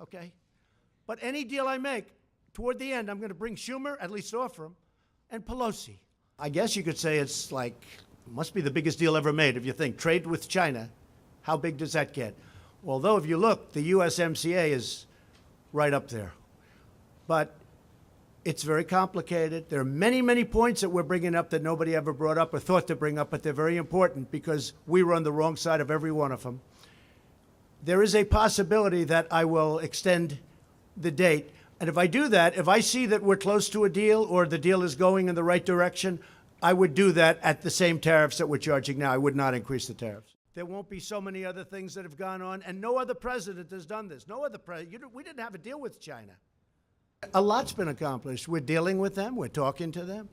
okay? But any deal I make, toward the end, I'm going to bring Schumer, at least offer him, and Pelosi. I guess you could say it's like, must be the biggest deal ever made if you think trade with China. How big does that get? Although if you look, the USMCA is right up there. But it's very complicated. There are many, many points that we're bringing up that nobody ever brought up or thought to bring up, but they're very important because we were on the wrong side of every one of them. There is a possibility that I will extend the date. And if I do that, if I see that we're close to a deal or the deal is going in the right direction, I would do that at the same tariffs that we're charging now. I would not increase the tariffs. There won't be so many other things that have gone on, and no other president has done this. No other president. We didn't have a deal with China. A lot's been accomplished. We're dealing with them. We're talking to them.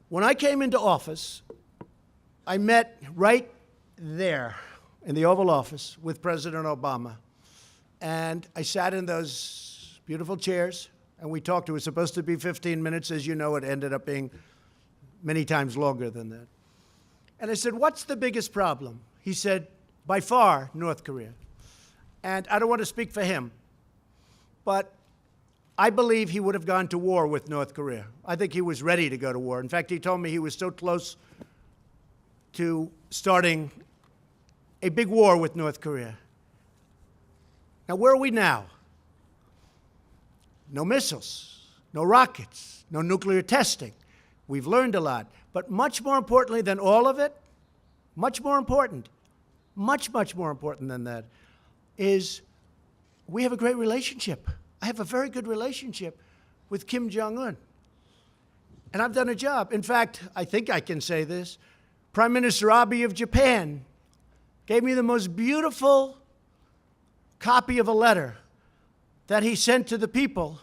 When I came into office, I met right there in the Oval Office with President Obama. And I sat in those beautiful chairs, and we talked. It was supposed to be 15 minutes. As you know, it ended up being many times longer than that. And I said, what's the biggest problem? He said, by far, North Korea. And I don't want to speak for him, but I believe he would have gone to war with North Korea. I think he was ready to go to war. In fact, he told me he was so close to starting a big war with North Korea. Now, where are we now? No missiles, no rockets, no nuclear testing. We've learned a lot. But much more importantly than all of it, much more important than that, is we have a great relationship. I have a very good relationship with Kim Jong-un. And I've done a job. In fact, I think I can say this. Prime Minister Abe of Japan gave me the most beautiful copy of a letter that he sent to the people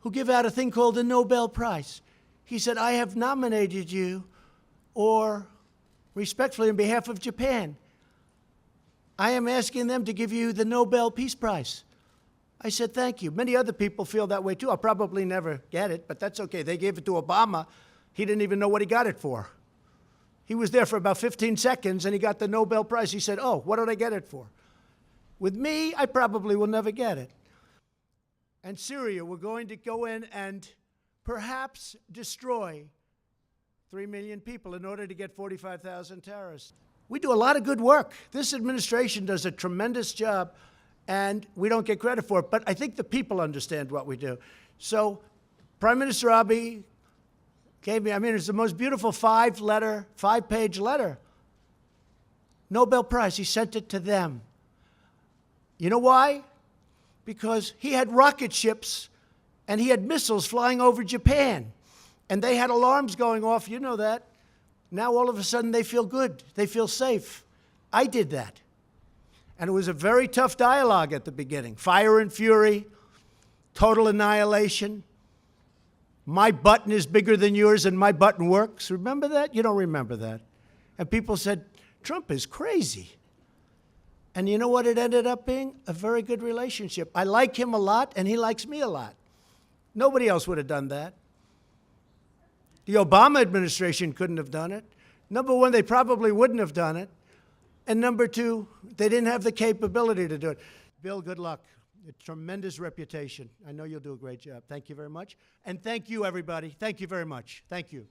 who give out a thing called the Nobel Prize. He said, I have nominated you, or respectfully on behalf of Japan, I am asking them to give you the Nobel Peace Prize. I said, thank you. Many other people feel that way too. I'll probably never get it, but that's okay. They gave it to Obama. He didn't even know what he got it for. He was there for about 15 seconds and he got the Nobel Prize. He said, oh, what did I get it for? With me, I probably will never get it. And Syria, we're going to go in and perhaps destroy 3 million people in order to get 45,000 terrorists. We do a lot of good work. This administration does a tremendous job, and we don't get credit for it. But I think the people understand what we do. So Prime Minister Abe gave me, it's the most beautiful five-page letter. Nobel Prize. He sent it to them. You know why? Because he had rocket ships and he had missiles flying over Japan. And they had alarms going off. You know that. Now all of a sudden they feel good. They feel safe. I did that. And it was a very tough dialogue at the beginning. Fire and fury, total annihilation. My button is bigger than yours and my button works. Remember that? You don't remember that. And people said, Trump is crazy. And you know what it ended up being? A very good relationship. I like him a lot and he likes me a lot. Nobody else would have done that. The Obama administration couldn't have done it. Number one, they probably wouldn't have done it. And number two, they didn't have the capability to do it. Bill, good luck. A tremendous reputation. I know you'll do a great job. Thank you very much. And thank you, everybody. Thank you very much. Thank you.